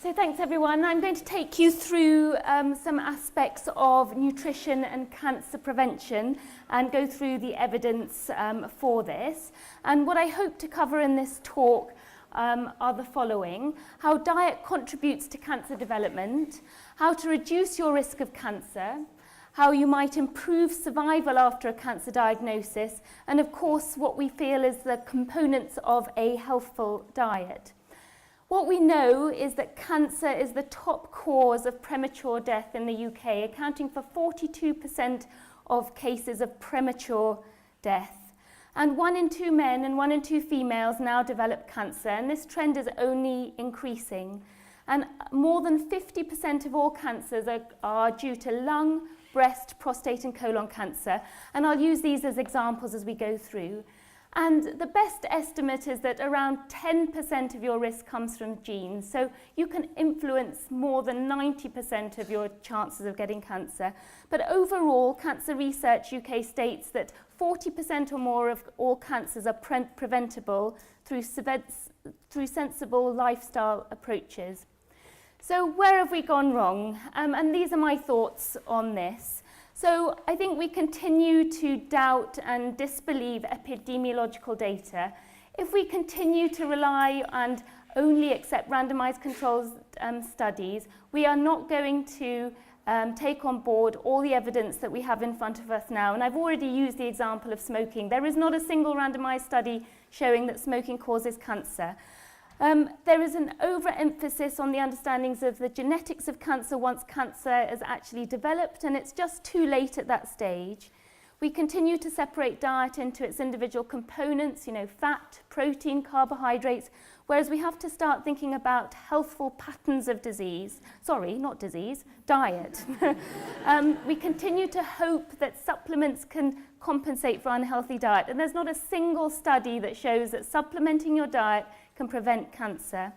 So thanks everyone. I'm going to take you through some aspects of nutrition and cancer prevention and go through the evidence for this. And what I hope to cover in this talk are the following: how diet contributes to cancer development, how to reduce your risk of cancer, how you might improve survival after a cancer diagnosis, and of course what we feel is the components of a healthful diet. What we know is that cancer is the top cause of premature death in the UK, accounting for 42% of cases of premature death. And 1 in 2 men and 1 in 2 females now develop cancer, and this trend is only increasing. And more than 50% of all cancers are due to lung, breast, prostate and colon cancer. And I'll use these as examples as we go through. And the best estimate is that around 10% of your risk comes from genes. So you can influence more than 90% of your chances of getting cancer. But overall, Cancer Research UK states that 40% or more of all cancers are preventable through sensible lifestyle approaches. So where have we gone wrong? And these are my thoughts on this. So I think we continue to doubt and disbelieve epidemiological data. If we continue to rely and only accept randomized controlled studies, we are not going to take on board all the evidence that we have in front of us now. And I've already used the example of smoking. There is not a single randomized study showing that smoking causes cancer. There is an overemphasis on the understandings of the genetics of cancer once cancer is actually developed, and it's just too late at that stage. We continue to separate diet into its individual components, fat, protein, carbohydrates, whereas we have to start thinking about healthful patterns of disease. Sorry, not disease, diet. We continue to hope that supplements can compensate for unhealthy diet, and there's not a single study that shows that supplementing your diet can prevent cancer.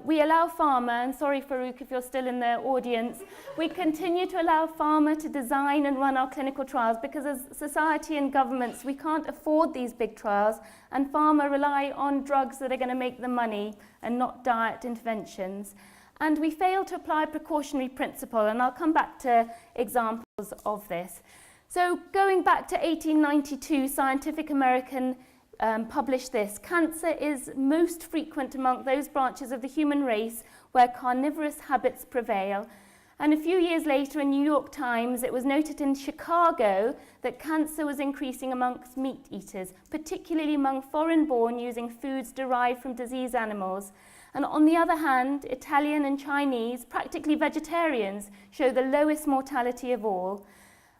We allow pharma, and sorry Farouk if you're still in the audience, we continue to allow pharma to design and run our clinical trials because as society and governments we can't afford these big trials, and pharma rely on drugs that are going to make them money and not diet interventions. And we fail to apply a precautionary principle, and I'll come back to examples of this. So going back to 1892, Scientific American published this: cancer is most frequent among those branches of the human race where carnivorous habits prevail. And a few years later in New York Times, it was noted in Chicago that cancer was increasing amongst meat eaters, particularly among foreign-born using foods derived from diseased animals. And on the other hand, Italian and Chinese, practically vegetarians, show the lowest mortality of all.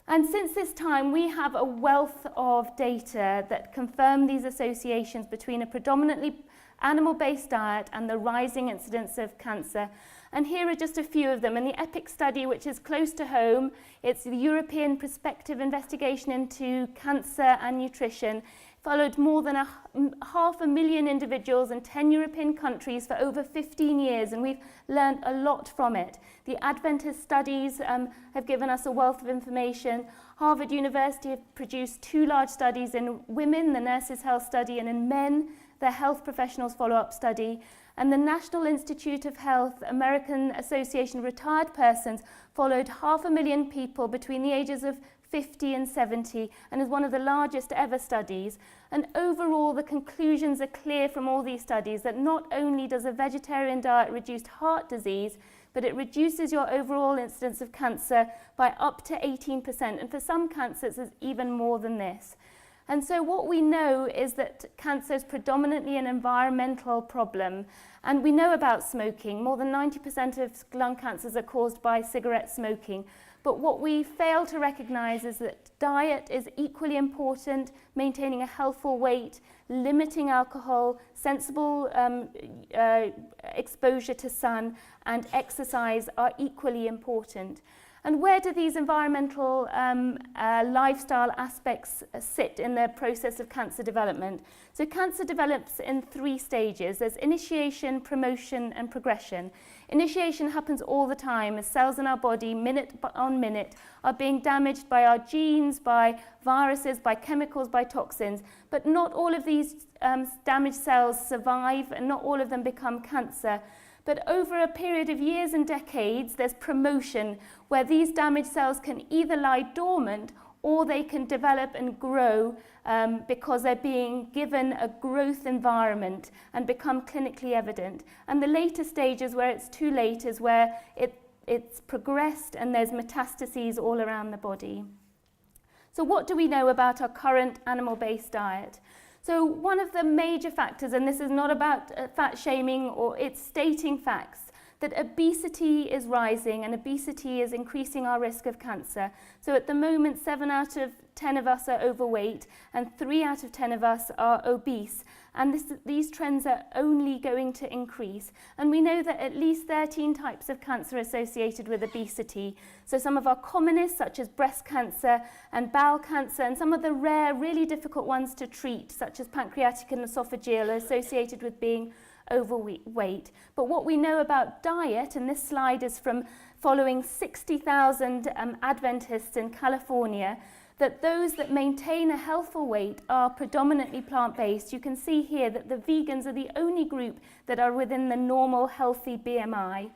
And since this time, we have a wealth of data that confirm these associations between a predominantly animal-based diet and the rising incidence of cancer. And here are just a few of them. In the EPIC study, which is close to home, it's the European Prospective Investigation into Cancer and Nutrition, followed more than 500,000 individuals in 10 European countries for over 15 years, and we've learned a lot from it. The Adventist studies have given us a wealth of information. Harvard University have produced 2 large studies in women, the Nurses' Health Study, and in men, the Health Professionals Follow-Up Study. And the National Institute of Health, American Association of Retired Persons, followed 500,000 people between the ages of 50 and 70, and is one of the largest ever studies. And overall, the conclusions are clear from all these studies that not only does a vegetarian diet reduce heart disease, but it reduces your overall incidence of cancer by up to 18%, and for some cancers it's even more than this. And so what we know is that cancer is predominantly an environmental problem, and we know about smoking. More than 90% of lung cancers are caused by cigarette smoking. But what we fail to recognize is that diet is equally important, maintaining a healthful weight, limiting alcohol, sensible exposure to sun, and exercise are equally important. And where do these environmental lifestyle aspects sit in the process of cancer development? So cancer develops in 3 stages. There's initiation, promotion, and progression. Initiation happens all the time as cells in our body, minute on minute, are being damaged by our genes, by viruses, by chemicals, by toxins. But not all of these damaged cells survive, and not all of them become cancer. But over a period of years and decades, there's promotion, where these damaged cells can either lie dormant or they can develop and grow because they're being given a growth environment and become clinically evident. And the later stages, where it's too late, is where it's progressed and there's metastases all around the body. So what do we know about our current animal-based diet? So one of the major factors, and this is not about fat shaming, or it's stating facts, that obesity is rising and obesity is increasing our risk of cancer. So at the moment, 7 out of 10 of us are overweight and 3 out of 10 of us are obese. And these trends are only going to increase. And we know that at least 13 types of cancer are associated with obesity. So some of our commonest, such as breast cancer and bowel cancer, and some of the rare, really difficult ones to treat, such as pancreatic and esophageal, are associated with being overweight. But what we know about diet, and this slide is from following 60,000 Adventists in California, that those that maintain a healthful weight are predominantly plant-based. You can see here that the vegans are the only group that are within the normal healthy BMI.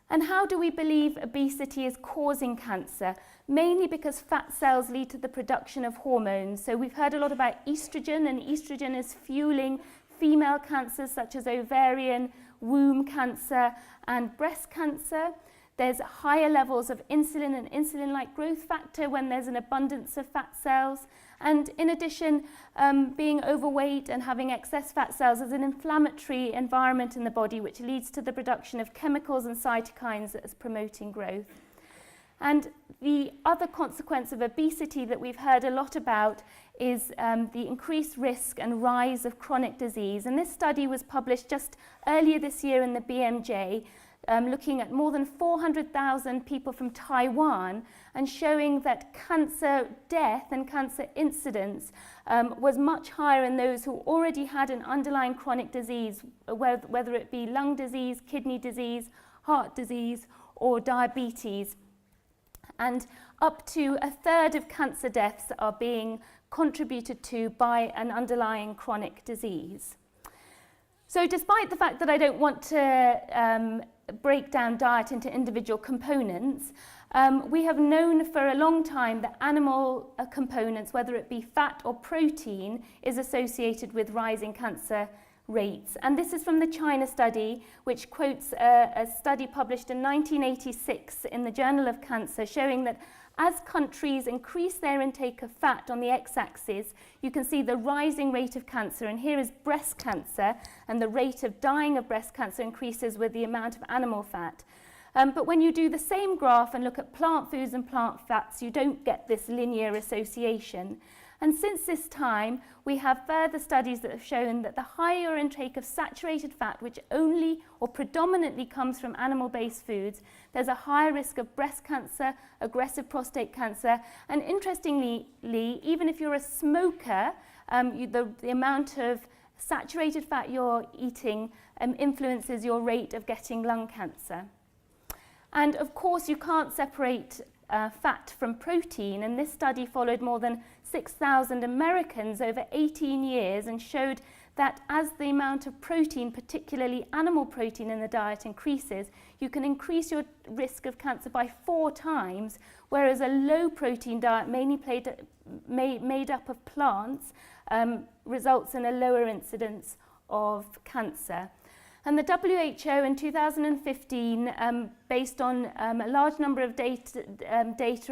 And how do we believe obesity is causing cancer? Mainly because fat cells lead to the production of hormones. So we've heard a lot about estrogen, and estrogen is fueling female cancers such as ovarian, womb cancer and breast cancer. There's higher levels of insulin and insulin-like growth factor when there's an abundance of fat cells. And in addition, being overweight and having excess fat cells is an inflammatory environment in the body, which leads to the production of chemicals and cytokines that is promoting growth. And the other consequence of obesity that we've heard a lot about is the increased risk and rise of chronic disease. And this study was published just earlier this year in the BMJ, looking at more than 400,000 people from Taiwan and showing that cancer death and cancer incidence was much higher in those who already had an underlying chronic disease, whether it be lung disease, kidney disease, heart disease, or diabetes. And up to a third of cancer deaths are being contributed to by an underlying chronic disease. So despite the fact that I don't want to break down diet into individual components, we have known for a long time that animal components, whether it be fat or protein, is associated with rising cancer rates. And this is from the China study, which quotes a study published in 1986 in the Journal of Cancer, showing that as countries increase their intake of fat on the x-axis, you can see the rising rate of cancer. And here is breast cancer, and the rate of dying of breast cancer increases with the amount of animal fat. But when you do the same graph and look at plant foods and plant fats, you don't get this linear association. And since this time, we have further studies that have shown that the higher intake of saturated fat, which only or predominantly comes from animal-based foods, there's a higher risk of breast cancer, aggressive prostate cancer, and interestingly, even if you're a smoker, the amount of saturated fat you're eating influences your rate of getting lung cancer. And of course, you can't separate fat from protein, and this study followed more than 6,000 Americans over 18 years and showed that as the amount of protein, particularly animal protein in the diet, increases, you can increase your risk of cancer by 4 times, whereas a low protein diet, mainly made up of plants, results in a lower incidence of cancer. And the WHO in 2015, based on a large number of data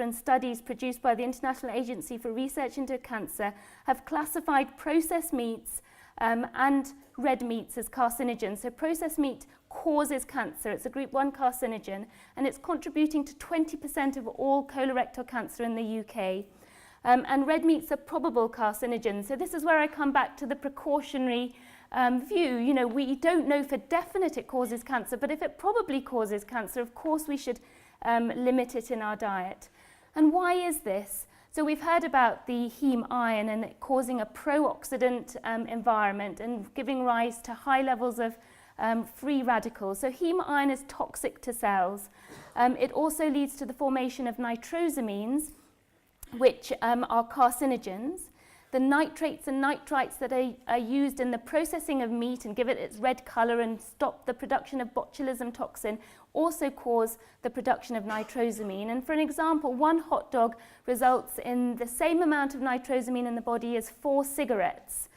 and studies produced by the International Agency for Research into Cancer, have classified processed meats and red meats as carcinogens. So processed meat causes cancer. It's a group 1 carcinogen, and it's contributing to 20% of all colorectal cancer in the UK. And red meats are probable carcinogens. So this is where I come back to the precautionary view. You know, we don't know for definite it causes cancer, but if it probably causes cancer, of course we should limit it in our diet. And why is this? So we've heard about the heme iron and it causing a pro-oxidant environment and giving rise to high levels of free radicals. So heme iron is toxic to cells. It also leads to the formation of nitrosamines, which are carcinogens. the nitrates and nitrites that are used in the processing of meat and give it its red colour and stop the production of botulism toxin also cause the production of nitrosamine. And for an example, one hot dog results in the same amount of nitrosamine in the body as 4 cigarettes.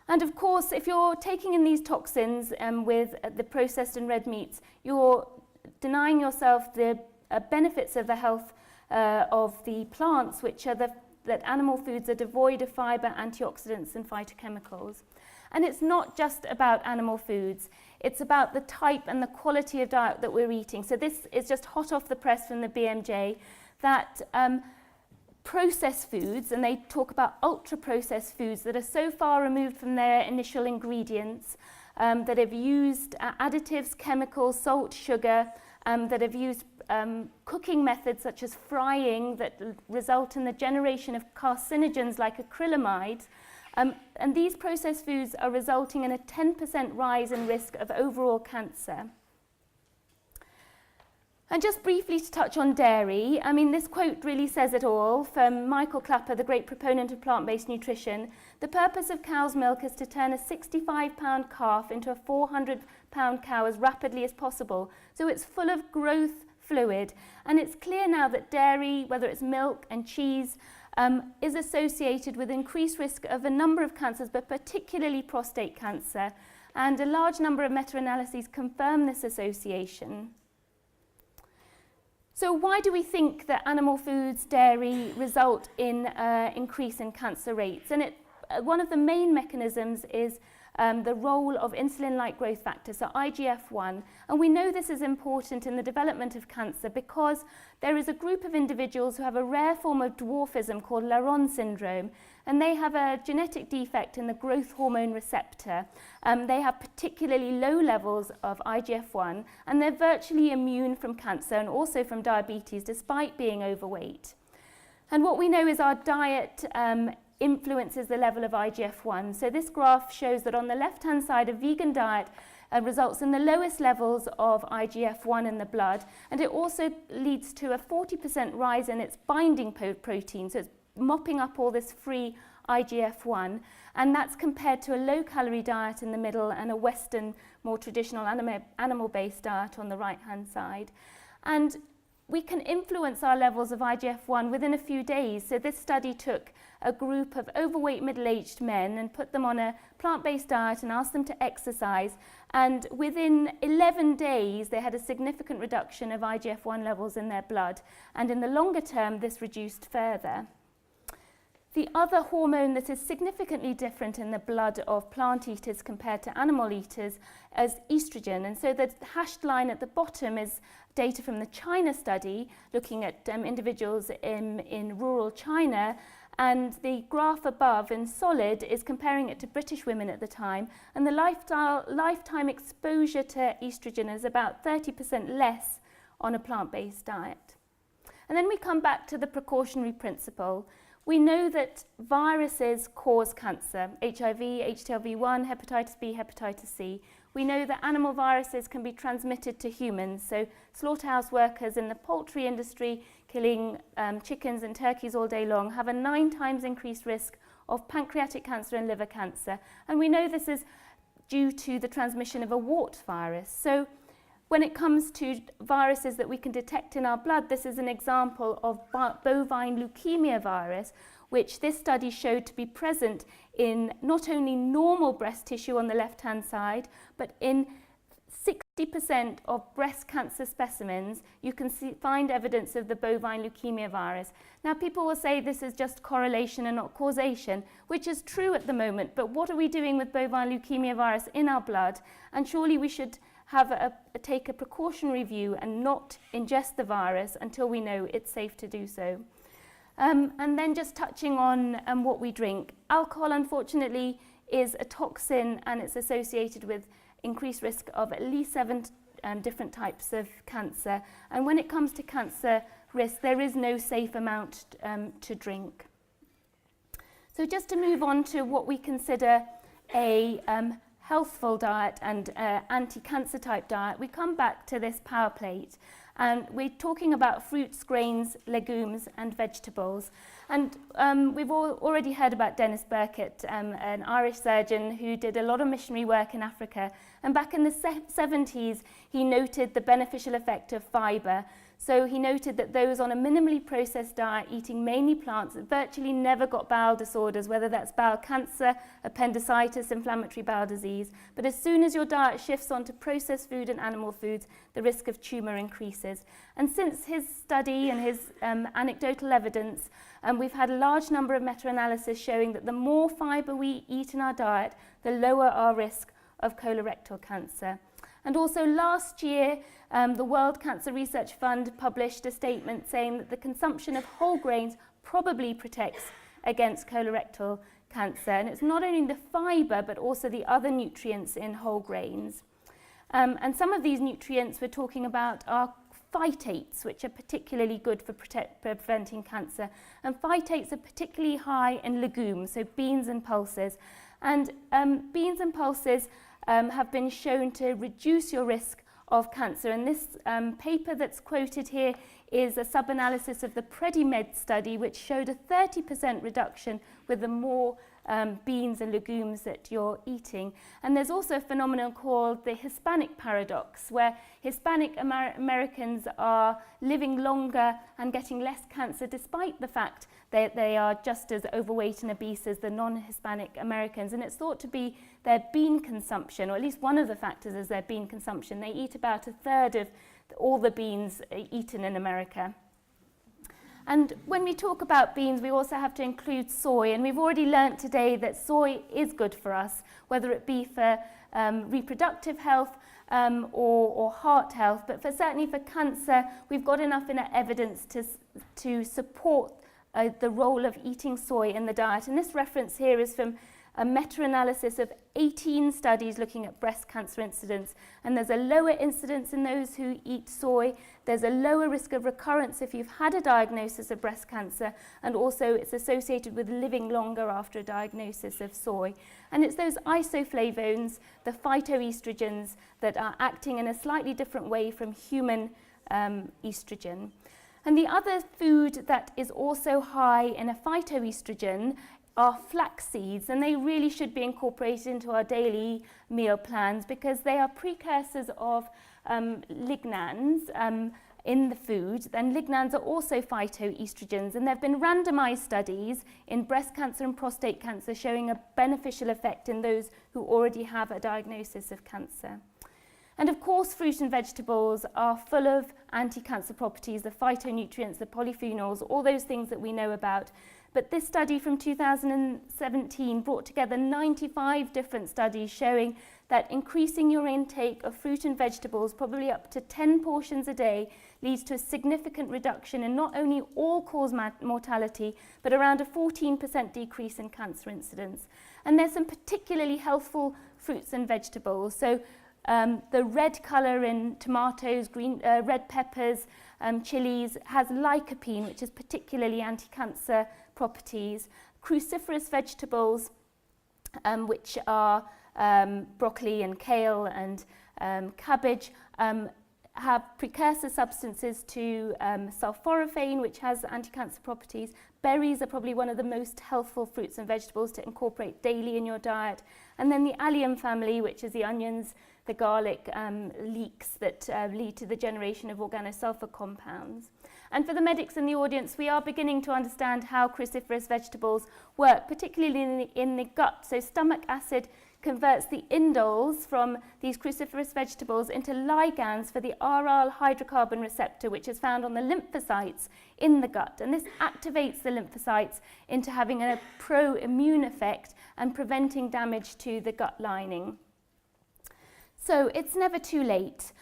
And of course, if you're taking in these toxins with the processed and red meats, you're denying yourself the benefits of the health of the plants, which are that animal foods are devoid of fibre, antioxidants and phytochemicals. And it's not just about animal foods, it's about the type and the quality of diet that we're eating. So this is just hot off the press from the BMJ, that processed foods, and they talk about ultra-processed foods that are so far removed from their initial ingredients, that have used additives, chemicals, salt, sugar, that have used cooking methods such as frying that result in the generation of carcinogens like acrylamide. And these processed foods are resulting in a 10% rise in risk of overall cancer. And just briefly to touch on dairy, I mean, this quote really says it all from Michael Clapper, the great proponent of plant-based nutrition. The purpose of cow's milk is to turn a 65-pound calf into a 400-pound cow as rapidly as possible. So it's full of growth fluid. And it's clear now that dairy, whether it's milk and cheese, is associated with increased risk of a number of cancers, but particularly prostate cancer. And a large number of meta-analyses confirm this association. So why do we think that animal foods, dairy, result in increase in cancer rates? And one of the main mechanisms is the role of insulin-like growth factor, so IGF-1. And we know this is important in the development of cancer because there is a group of individuals who have a rare form of dwarfism called Laron syndrome, and they have a genetic defect in the growth hormone receptor. They have particularly low levels of IGF-1, and they're virtually immune from cancer and also from diabetes despite being overweight. And what we know is our diet influences the level of IGF-1. So this graph shows that on the left-hand side, a vegan diet results in the lowest levels of IGF-1 in the blood, and it also leads to a 40% rise in its binding protein. So it's mopping up all this free IGF-1, and that's compared to a low-calorie diet in the middle and a Western, more traditional animal-based diet on the right-hand side. And we can influence our levels of IGF-1 within a few days. So this study took a group of overweight middle-aged men and put them on a plant-based diet and asked them to exercise. And within 11 days, they had a significant reduction of IGF-1 levels in their blood. And in the longer term, this reduced further. The other hormone that is significantly different in the blood of plant eaters compared to animal eaters is estrogen. And so the hashed line at the bottom is data from the China study looking at individuals in rural China, and the graph above in solid is comparing it to British women at the time, and the lifetime exposure to estrogen is about 30% less on a plant-based diet. And then we come back to the precautionary principle. We know that viruses cause cancer, HIV, HTLV1, hepatitis B, hepatitis C. We know that animal viruses can be transmitted to humans, so slaughterhouse workers in the poultry industry killing chickens and turkeys all day long have a 9 times increased risk of pancreatic cancer and liver cancer. And we know this is due to the transmission of a wart virus. So when it comes to viruses that we can detect in our blood, this is an example of bovine leukemia virus, which this study showed to be present in not only normal breast tissue on the left-hand side, but in 60% of breast cancer specimens, you can find evidence of the bovine leukemia virus. Now, people will say this is just correlation and not causation, which is true at the moment, but what are we doing with bovine leukemia virus in our blood? And surely we should take a precautionary view and not ingest the virus until we know it's safe to do so. And then just touching on what we drink. Alcohol, unfortunately, is a toxin, and it's associated with increased risk of at least 7 different types of cancer. And when it comes to cancer risk, there is no safe amount to drink. So just to move on to what we consider a healthful diet and anti-cancer type diet, we come back to this power plate. And we're talking about fruits, grains, legumes and vegetables. And we've already heard about Dennis Burkitt, an Irish surgeon who did a lot of missionary work in Africa. And back in the 70s, he noted the beneficial effect of fibre. So he noted that those on a minimally processed diet eating mainly plants virtually never got bowel disorders, whether that's bowel cancer, appendicitis, inflammatory bowel disease. But as soon as your diet shifts onto processed food and animal foods, the risk of tumour increases. And since his study and his anecdotal evidence, we've had a large number of meta-analyses showing that the more fibre we eat in our diet, the lower our risk of colorectal cancer. And also last year, the World Cancer Research Fund published a statement saying that the consumption of whole grains probably protects against colorectal cancer. And it's not only the fibre, but also the other nutrients in whole grains. And some of these nutrients we're talking about are phytates, which are particularly good for preventing cancer. And phytates are particularly high in legumes, so beans and pulses. And beans and pulses have been shown to reduce your risk of cancer. And this paper that's quoted here is a sub-analysis of the PREDIMED study, which showed a 30% reduction with the more beans and legumes that you're eating. And there's also a phenomenon called the Hispanic paradox, where Hispanic Americans are living longer and getting less cancer despite the fact that they are just as overweight and obese as the non-Hispanic Americans. And it's thought to be their bean consumption, or at least one of the factors is their bean consumption. They eat about a third of all the beans eaten in America. And when we talk about beans, we also have to include soy. And we've already learnt today that soy is good for us, whether it be for reproductive health or heart health. But certainly for cancer, we've got enough evidence to support the role of eating soy in the diet. And this reference here is from a meta-analysis of 18 studies looking at breast cancer incidence. And there's a lower incidence in those who eat soy. There's a lower risk of recurrence if you've had a diagnosis of breast cancer. And also it's associated with living longer after a diagnosis of soy. And it's those isoflavones, the phytoestrogens, that are acting in a slightly different way from human estrogen. And the other food that is also high in a phytoestrogen are flax seeds, and they really should be incorporated into our daily meal plans because they are precursors of lignans in the food. And lignans are also phytoestrogens, and there have been randomized studies in breast cancer and prostate cancer showing a beneficial effect in those who already have a diagnosis of cancer. And of course, fruit and vegetables are full of anti-cancer properties, the phytonutrients, the polyphenols, all those things that we know about. But this study from 2017 brought together 95 different studies showing that increasing your intake of fruit and vegetables, probably up to 10 portions a day, leads to a significant reduction in not only all-cause mortality, but around a 14% decrease in cancer incidence. And there's some particularly healthful fruits and vegetables. So the red colour in tomatoes, red peppers, chilies has lycopene, which is particularly anti-cancer properties. Cruciferous vegetables, which are broccoli and kale and cabbage, have precursor substances to sulforaphane, which has anti-cancer properties. Berries are probably one of the most healthful fruits and vegetables to incorporate daily in your diet. And then the allium family, which is the onions, the garlic, leeks that lead to the generation of organosulfur compounds. And for the medics in the audience, we are beginning to understand how cruciferous vegetables work, particularly in the gut. So stomach acid converts the indoles from these cruciferous vegetables into ligands for the aryl hydrocarbon receptor, which is found on the lymphocytes in the gut. And this activates the lymphocytes into having a pro-immune effect and preventing damage to the gut lining. So it's never too late.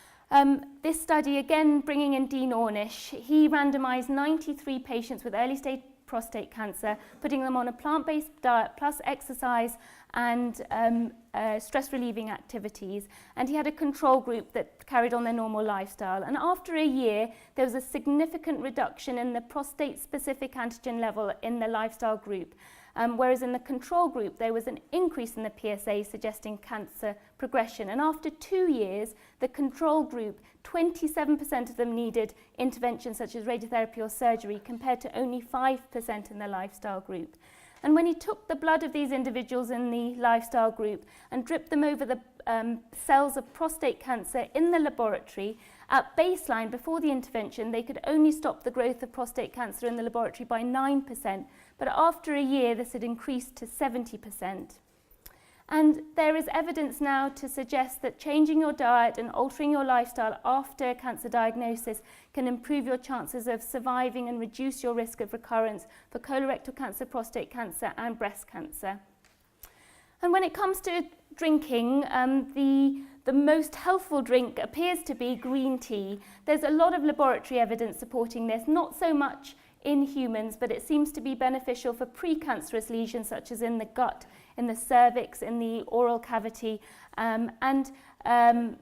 This study, again bringing in Dean Ornish, he randomized 93 patients with early stage prostate cancer, putting them on a plant-based diet plus exercise and stress-relieving activities. And he had a control group that carried on their normal lifestyle. And after a year, there was a significant reduction in the prostate-specific antigen level in the lifestyle group. whereas in the control group there was an increase in the PSA suggesting cancer progression. And after 2 years, the control group, 27% of them needed interventions such as radiotherapy or surgery, compared to only 5% in the lifestyle group. And when he took the blood of these individuals in the lifestyle group and dripped them over the cells of prostate cancer in the laboratory, at baseline, before the intervention, they could only stop the growth of prostate cancer in the laboratory by 9%, but after a year, this had increased to 70%. And there is evidence now to suggest that changing your diet and altering your lifestyle after cancer diagnosis can improve your chances of surviving and reduce your risk of recurrence for colorectal cancer, prostate cancer, and breast cancer. And when it comes to drinking, the most healthful drink appears to be green tea. There's a lot of laboratory evidence supporting this, not so much in humans, but it seems to be beneficial for precancerous lesions such as in the gut, in the cervix, in the oral cavity, and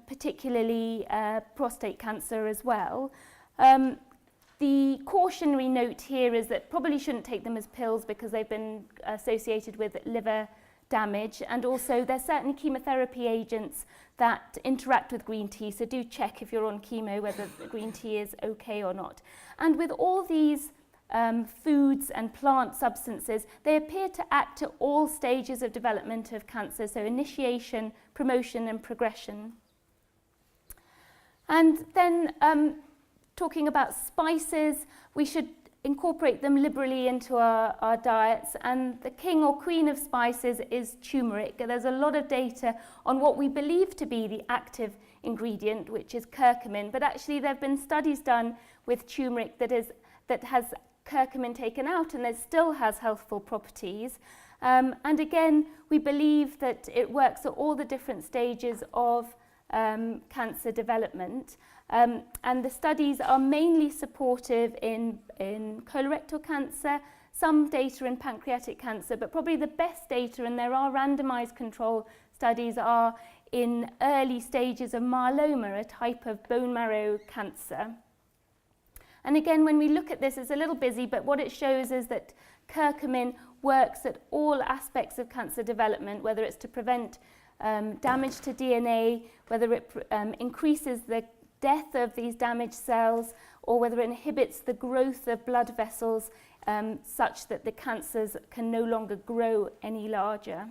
particularly prostate cancer as well. The cautionary note here is that probably shouldn't take them as pills because they've been associated with liver damage, and also there's certainly chemotherapy agents that interact with green tea, so do check if you're on chemo whether green tea is okay or not. And with all these foods and plant substances, they appear to act at all stages of development of cancer, so initiation, promotion and progression. And then talking about spices, we should incorporate them liberally into our diets, and the king or queen of spices is turmeric. There's a lot of data on what we believe to be the active ingredient, which is curcumin, but actually there have been studies done with turmeric that has curcumin taken out and it still has healthful properties. And again, we believe that it works at all the different stages of cancer development. And the studies are mainly supportive in colorectal cancer, some data in pancreatic cancer, but probably the best data, and there are randomized control studies, are in early stages of myeloma, a type of bone marrow cancer. And again, when we look at this, it's a little busy, but what it shows is that curcumin works at all aspects of cancer development, whether it's to prevent damage to DNA, whether it increases the death of these damaged cells, or whether it inhibits the growth of blood vessels such that the cancers can no longer grow any larger.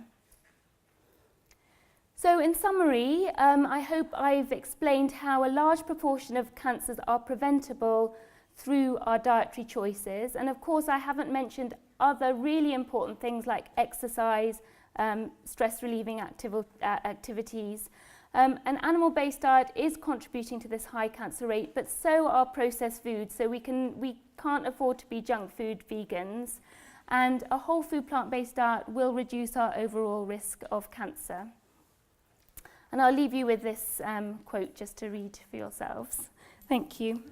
So in summary, I hope I've explained how a large proportion of cancers are preventable through our dietary choices. And of course, I haven't mentioned other really important things like exercise, stress-relieving activities. An animal-based diet is contributing to this high cancer rate, but so are processed foods. So we can't afford to be junk food vegans. And a whole food plant-based diet will reduce our overall risk of cancer. And I'll leave you with this quote just to read for yourselves. Thank you.